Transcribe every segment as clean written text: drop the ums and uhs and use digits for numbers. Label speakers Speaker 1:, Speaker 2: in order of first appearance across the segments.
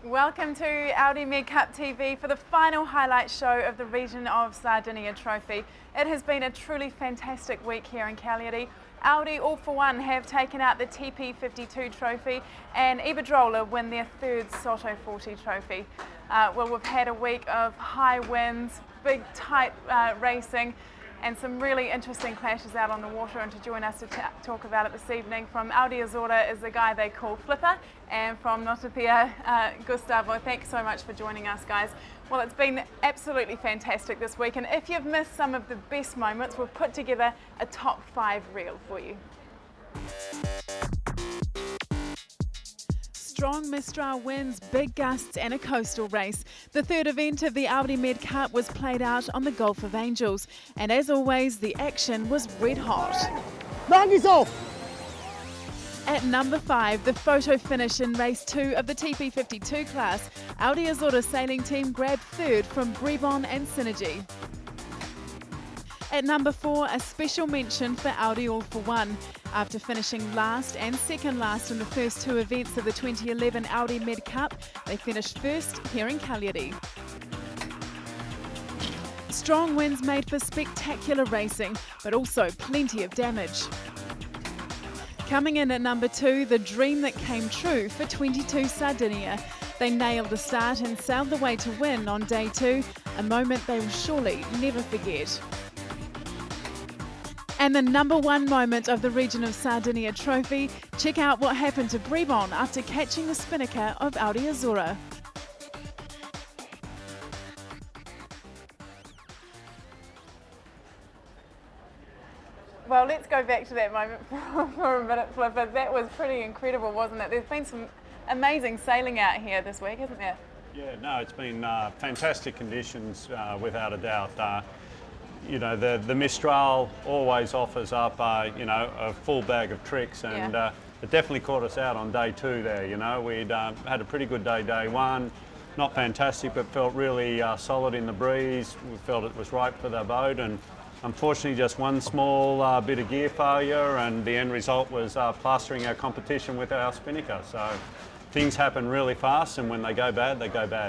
Speaker 1: Welcome to Audi MedCup TV for the final highlight show of the Region of Sardinia Trophy. It has been a truly fantastic week here in Cagliari. Audi All For One have taken out the TP52 trophy and Iberdrola win their third Soto 40 trophy. Well, we've had a week of high winds, big tight racing, and some really interesting clashes out on the water. And to join us to talk about it this evening from Audi Azzurra is the guy they call Flipper, and from Noticia, Gustavo. Thanks so much for joining us, guys. Well, it's been absolutely fantastic this week, and if you've missed some of the best moments, we've put together a top 5 reel for you. Strong Mistral winds, big gusts and a coastal race. The third event of the Audi MedCup was played out on the Gulf of Angels, and as always the action was red hot.
Speaker 2: Magnus off!
Speaker 1: At number 5, the photo finish in race 2 of the TP52 class. Audi Azzurra sailing team grabbed third from Brebon and Synergy. At number 4, a special mention for Audi All For One. After finishing last and second last in the first 2 events of the 2011 Audi MedCup, they finished first here in Cagliari. Strong winds made for spectacular racing, but also plenty of damage. Coming in at number 2, the dream that came true for 22 Sardinia. They nailed the start and sailed the way to win on day 2, a moment they will surely never forget. And the number 1 moment of the Region of Sardinia Trophy, check out what happened to Brebon after catching the spinnaker of Audi Azzurra. Well, let's go back to that moment for a minute, Flipper. That was pretty incredible, wasn't it? There's been some amazing sailing out here this week, hasn't there?
Speaker 3: Yeah, no, it's been fantastic conditions, without a doubt. You know, the Mistral always offers up, you know, a full bag of tricks, and it definitely caught us out on day 2 there. You know, we'd had a pretty good day 1, not fantastic, but felt really solid in the breeze. We felt it was right for the boat, and unfortunately just one small bit of gear failure, and the end result was plastering our competition with our spinnaker. So things happen really fast, and when they go bad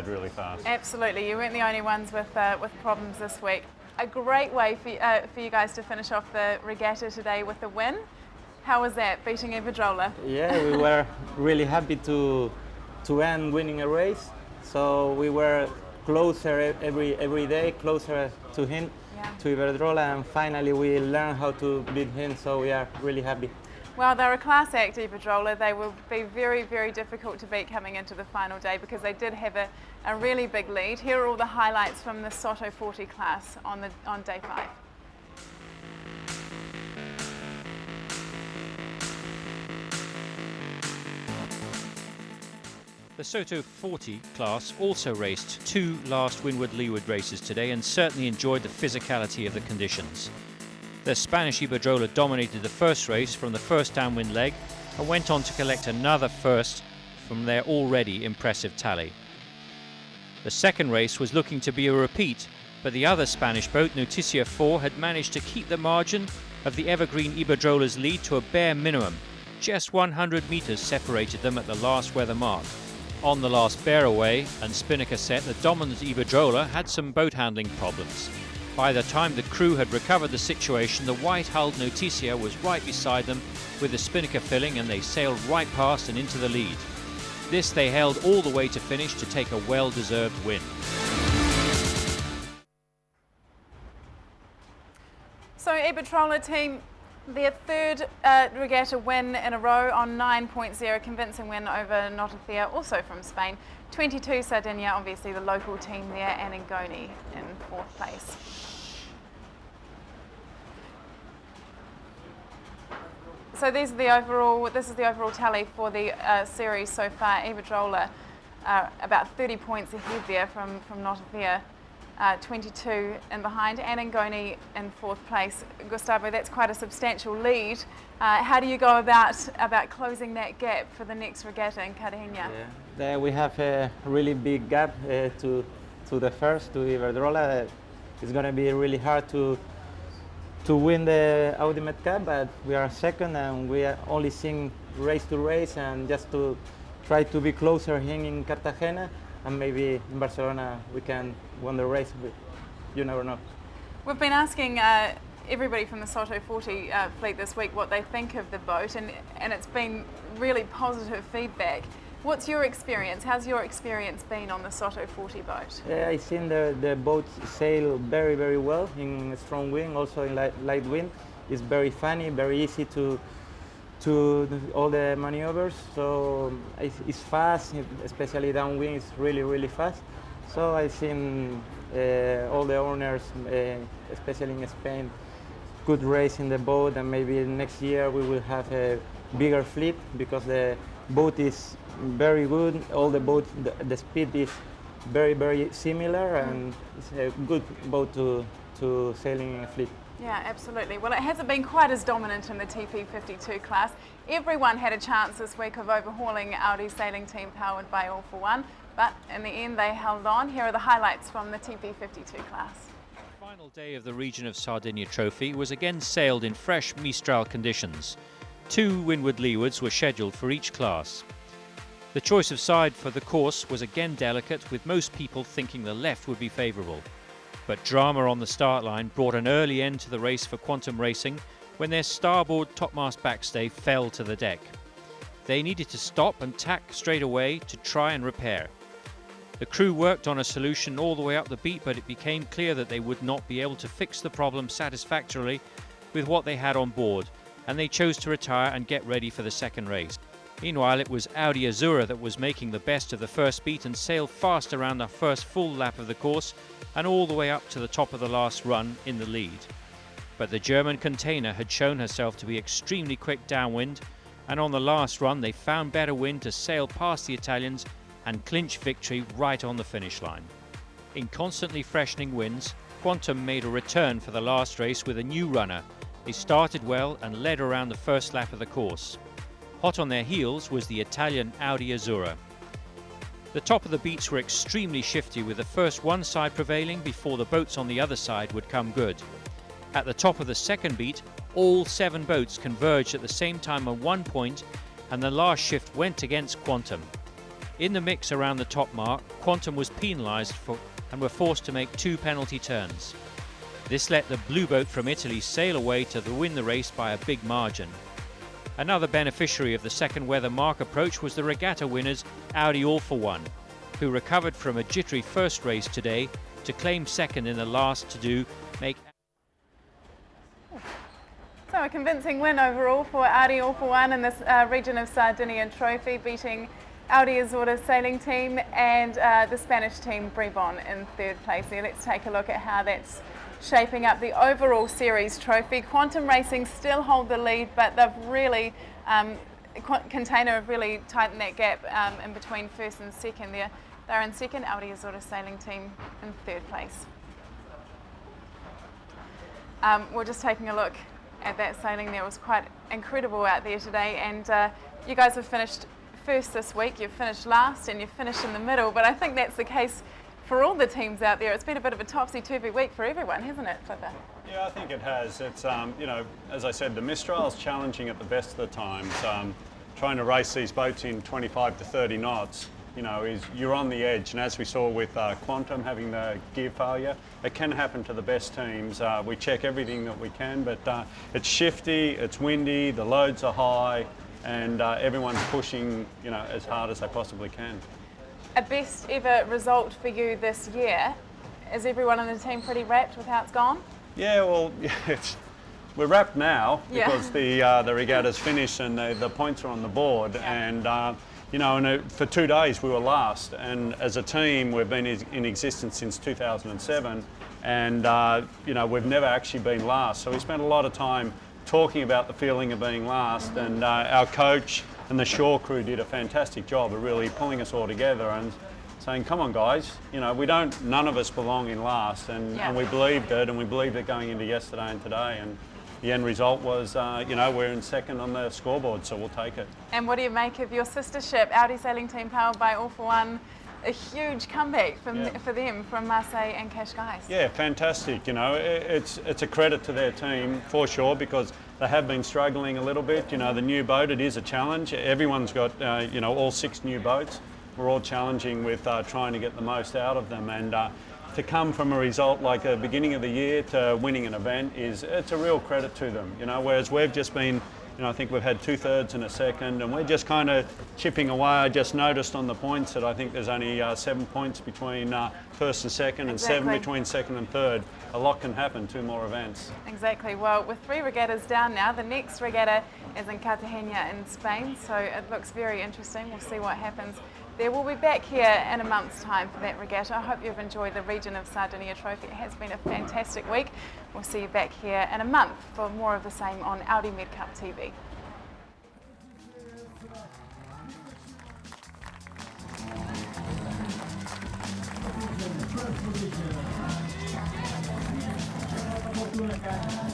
Speaker 3: really fast.
Speaker 1: Absolutely, you weren't the only ones with problems this week. A great way for you guys to finish off the regatta today with a win. How was that, beating Iberdrola?
Speaker 4: Yeah, we were really happy to end winning a race. So we were closer every day, closer to him, to Iberdrola, and finally we learned how to beat him, so we are really happy.
Speaker 1: Well, they're a class act, Iberdrola. They will be very, very difficult to beat coming into the final day because they did have a really big lead. Here are all the highlights from the Soto 40 class on day 5.
Speaker 5: The Soto 40 class also raced 2 last windward-leeward races today and certainly enjoyed the physicality of the conditions. The Spanish Iberdrola dominated the first race from the first downwind leg and went on to collect another first from their already impressive tally. The second race was looking to be a repeat, but the other Spanish boat, Noticia 4, had managed to keep the margin of the evergreen Iberdrola's lead to a bare minimum. Just 100 metres separated them at the last weather mark. On the last bear-away and spinnaker set, the dominant Iberdrola had some boat handling problems. By the time the crew had recovered the situation, the white-hulled Noticia was right beside them with the spinnaker filling, and they sailed right past and into the lead. This they held all the way to finish to take a well-deserved win.
Speaker 1: So Iberdrola team, their third regatta win in a row on 9.0, convincing win over Noticia, also from Spain. 22 Sardinia, obviously the local team there, and Ngoni in 4th place. So these are the overall. This is the overall tally for the series so far. Iberdrola about 30 points ahead there from Notavia, 22 in behind, and Angoni in fourth place. Gustavo, that's quite a substantial lead. How do you go about closing that gap for the next regatta in Cartagena?
Speaker 4: Yeah. There we have a really big gap to the first, to Iberdrola. It's going to be really hard to win the Audi MedCup, but we are second and we are only seeing race to race, and just to try to be closer here in Cartagena, and maybe in Barcelona we can win the race, but you never know.
Speaker 1: We've been asking everybody from the Soto 40 fleet this week what they think of the boat, and it's been really positive feedback. What's your experience? How's your experience been on the Soto 40 boat?
Speaker 4: Yeah, I've seen the boat sail very, very well in strong wind, also in light wind. It's very funny, very easy to all the maneuvers. So it's fast, especially downwind. It's really, really fast. So I've seen all the owners, especially in Spain, good race in the boat, and maybe next year we will have a bigger fleet because the boat is very good. All the boats, the speed is very, very similar, and it's a good boat to sailing in a fleet.
Speaker 1: Yeah, absolutely. Well, it hasn't been quite as dominant in the TP52 class. Everyone had a chance this week of overhauling Audi's sailing team powered by All for One, but in the end they held on. Here are the highlights from the TP52 class.
Speaker 5: The final day of the Region of Sardinia Trophy was again sailed in fresh Mistral conditions. 2 windward-leewards were scheduled for each class. The choice of side for the course was again delicate, with most people thinking the left would be favourable. But drama on the start line brought an early end to the race for Quantum Racing when their starboard topmast backstay fell to the deck. They needed to stop and tack straight away to try and repair. The crew worked on a solution all the way up the beat, but it became clear that they would not be able to fix the problem satisfactorily with what they had on board, and they chose to retire and get ready for the second race. Meanwhile, it was Audi Azura that was making the best of the first beat and sailed fast around the first full lap of the course and all the way up to the top of the last run in the lead. But the German container had shown herself to be extremely quick downwind, and on the last run they found better wind to sail past the Italians and clinch victory right on the finish line. In constantly freshening winds, Quantum made a return for the last race with a new runner. They started well and led around the first lap of the course. Hot on their heels was the Italian Audi Azura. The top of the beats were extremely shifty, with the first one side prevailing before the boats on the other side would come good. At the top of the second beat, all 7 boats converged at the same time on 1 point, and the last shift went against Quantum. In the mix around the top mark, Quantum was penalised and were forced to make 2 penalty turns. This let the blue boat from Italy sail away to win the race by a big margin. Another beneficiary of the second weather mark approach was the regatta winners Audi All for One, who recovered from a jittery first race today to claim second in the last to make.
Speaker 1: So a convincing win overall for Audi All for One in this Region of Sardinia Trophy, beating Audi Azura's sailing team and the Spanish team Bribon in third place there. Let's take a look at how that's shaping up the overall series trophy. Quantum Racing still hold the lead, but they've really, Container have really tightened that gap in between first and second there. They're in second, Audi Azura's sailing team in third place. We're just taking a look at that sailing there. It was quite incredible out there today, and you guys have finished first this week. You've finished last and you've finished in the middle, but I think that's the case for all the teams out there. It's been a bit of a topsy-turvy week for everyone, hasn't it, Flipper?
Speaker 3: Yeah, I think it has. It's, you know, as I said, the Mistral's challenging at the best of the times. Trying to race these boats in 25 to 30 knots, you know, you're on the edge. And as we saw with Quantum having the gear failure, it can happen to the best teams. We check everything that we can, but it's shifty, it's windy, the loads are high, and everyone's pushing, you know, as hard as they possibly can.
Speaker 1: A best ever result for you this year. Is everyone on the team pretty wrapped with how it's gone?
Speaker 3: Yeah, well, we're wrapped now because the regatta's finished and the points are on the board. Yeah. And you know, for 2 days we were last. And as a team, we've been in existence since 2007, and you know, we've never actually been last. So we spent a lot of time talking about the feeling of being last, and our coach and the shore crew did a fantastic job of really pulling us all together and saying, come on guys, you know, none of us belong in last, and we believed it, and we believed it going into yesterday and today, and the end result was, you know, we're in second on the scoreboard, so we'll take it.
Speaker 1: And what do you make of your sister ship, Audi sailing team powered by All for One? A huge comeback for them from Marseille and Cagliari.
Speaker 3: Yeah, fantastic. You know, it's a credit to their team for sure, because they have been struggling a little bit. You know, the new boat, it is a challenge. Everyone's got, you know, all 6 new boats. We're all challenging with trying to get the most out of them, and to come from a result like the beginning of the year to winning an event it's a real credit to them. You know, whereas we've just been, you know, I think we've had 2/3 and a second, and we're just kind of chipping away. I just noticed on the points that I think there's only 7 points between first and second, and 7 between second and third. A lot can happen, 2 more events.
Speaker 1: Exactly. Well, with 3 regattas down now, the next regatta is in Cartagena in Spain, so it looks very interesting. We'll see what happens there. We'll be back here in a month's time for that regatta. I hope you've enjoyed the Region of Sardinia Trophy. It has been a fantastic week. We'll see you back here in a month for more of the same on Audi MedCup TV.
Speaker 2: Position.